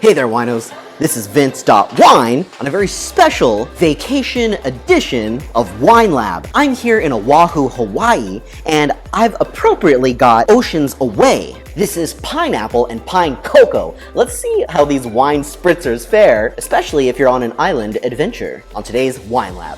Hey there, winos. This is VINCE.WINE on a very special vacation edition of Wine Lab. I'm here in Oahu, Hawaii, and I've appropriately got Oceans Away. This is pineapple and pine cocoa. Let's see how these wine spritzers fare, especially if you're on an island adventure, on today's Wine Lab.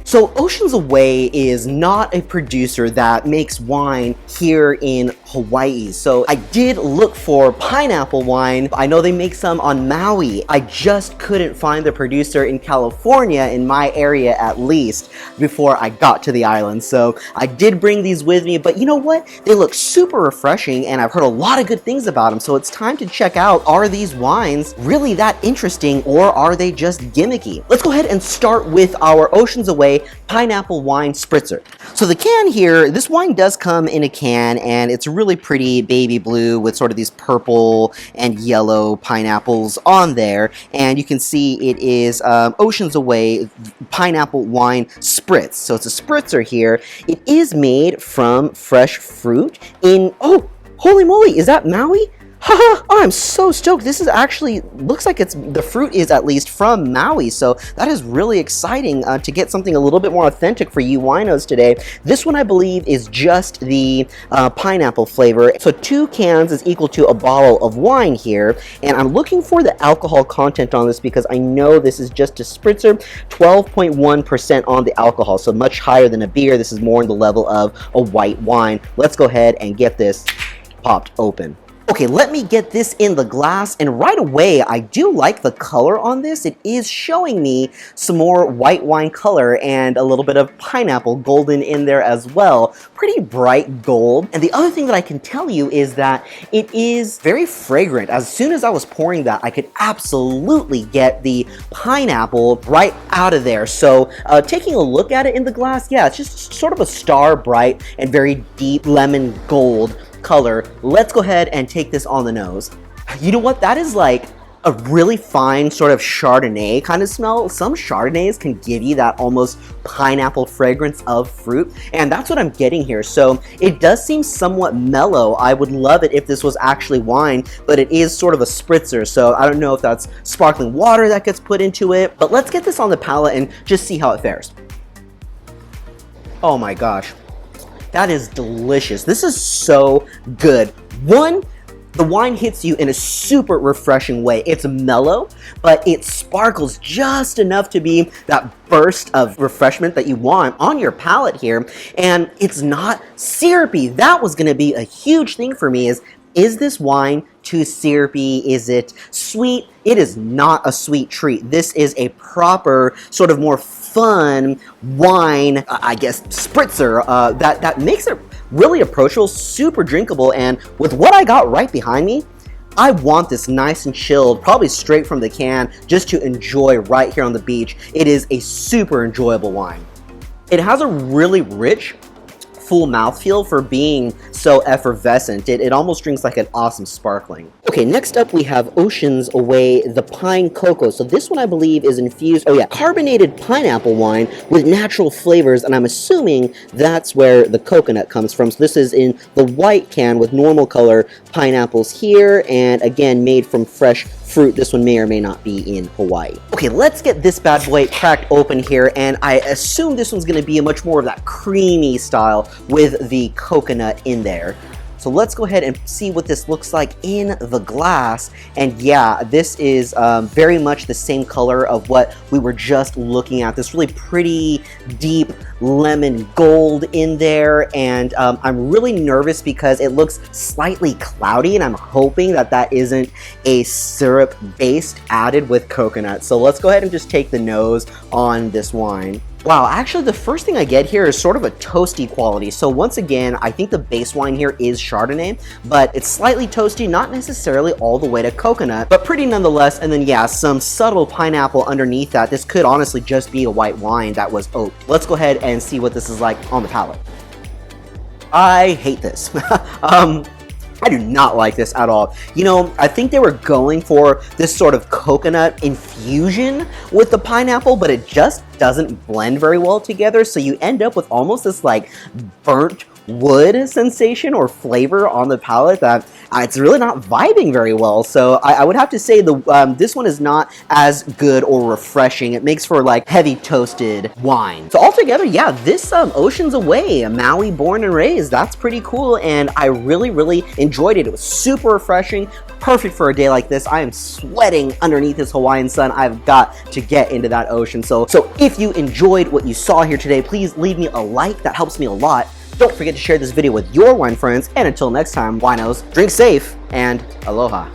So Oceans Away is not a producer that makes wine here in Hawaii. So I did look for pineapple wine. I know they make some on Maui. I just couldn't find the producer in California, in my area at least, before I got to the island. So I did bring these with me, but you know what? They look super refreshing and I've heard a lot of good things about them. So it's time to check out, are these wines really that interesting or are they just gimmicky? Let's go ahead and start with our Oceans Away pineapple wine spritzer. So the can here, this wine does come in a can and it's really pretty baby blue with sort of these purple and yellow pineapples on there. And you can see it is Oceans Away pineapple wine spritz. So it's a spritzer here. It is made from fresh fruit in, oh, holy moly, is that Maui? Haha, oh, I'm so stoked. This is actually, looks like the fruit is at least from Maui, so that is really exciting to get something a little bit more authentic for you winos today. This one I believe is just the pineapple flavor. So 2 cans is equal to a bottle of wine here, and I'm looking for the alcohol content on this because I know this is just a spritzer, 12.1% on the alcohol, so much higher than a beer. This is more in the level of a white wine. Let's go ahead and get this popped open. Okay, let me get this in the glass, and right away, I do like the color on this. It is showing me some more white wine color and a little bit of pineapple golden in there as well. Pretty bright gold. And the other thing that I can tell you is that it is very fragrant. As soon as I was pouring that, I could absolutely get the pineapple right out of there. So taking a look at it in the glass, yeah, it's just sort of a star bright and very deep lemon gold color. Let's go ahead and take this on the nose. You know what? That is like a really fine sort of Chardonnay kind of smell. Some Chardonnays can give you that almost pineapple fragrance of fruit, and that's what I'm getting here. So it does seem somewhat mellow. I would love it if this was actually wine, but it is sort of a spritzer, so I don't know if that's sparkling water that gets put into it, but let's get this on the palate and just see how it fares. Oh my gosh. That is delicious. This is so good. One, the wine hits you in a super refreshing way. It's mellow, but it sparkles just enough to be that burst of refreshment that you want on your palate here. And it's not syrupy. That was gonna be a huge thing for me, is this wine too syrupy? Is it sweet? It is not a sweet treat. This is a proper, sort of more fun wine, I guess, spritzer that makes it really approachable, super drinkable, and with what I got right behind me, I want this nice and chilled, probably straight from the can, just to enjoy right here on the beach. It is a super enjoyable wine. It has a really rich, full mouthfeel for being so effervescent. It almost drinks like an awesome sparkling. Okay, next up we have Oceans Away the Pine Coco. So this one I believe is infused, oh yeah, carbonated pineapple wine with natural flavors, and I'm assuming that's where the coconut comes from. So this is in the white can with normal color pineapples here, and again made from fresh fruit. This one may or may not be in Hawaii. Okay, let's get this bad boy cracked open here, and I assume this one's gonna be a much more of that creamy style with the coconut in there. So let's go ahead and see what this looks like in the glass. And yeah, this is very much the same color of what we were just looking at. This really pretty deep lemon gold in there. And I'm really nervous because it looks slightly cloudy, and I'm hoping that that isn't a syrup based added with coconut. So let's go ahead and just take the nose on this wine. Wow, actually the first thing I get here is sort of a toasty quality. So once again, I think the base wine here is Chardonnay, but it's slightly toasty, not necessarily all the way to coconut, but pretty nonetheless. And then yeah, some subtle pineapple underneath that. This could honestly just be a white wine that was oaked. Let's go ahead and see what this is like on the palate. I hate this. I do not like this at all. You know, I think they were going for this sort of coconut infusion with the pineapple, but it just doesn't blend very well together, so you end up with almost this like burnt wood sensation or flavor on the palate that it's really not vibing very well. So I would have to say this one is not as good or refreshing. It makes for like heavy toasted wine. So altogether, yeah, this Oceans Away, Maui born and raised, that's pretty cool, and I really enjoyed it. It was super refreshing, perfect for a day like this. I am sweating underneath this Hawaiian sun. I've got to get into that ocean. So if you enjoyed what you saw here today, please leave me a like. That helps me a lot. Don't forget to share this video with your wine friends, and until next time, winos, drink safe, and aloha.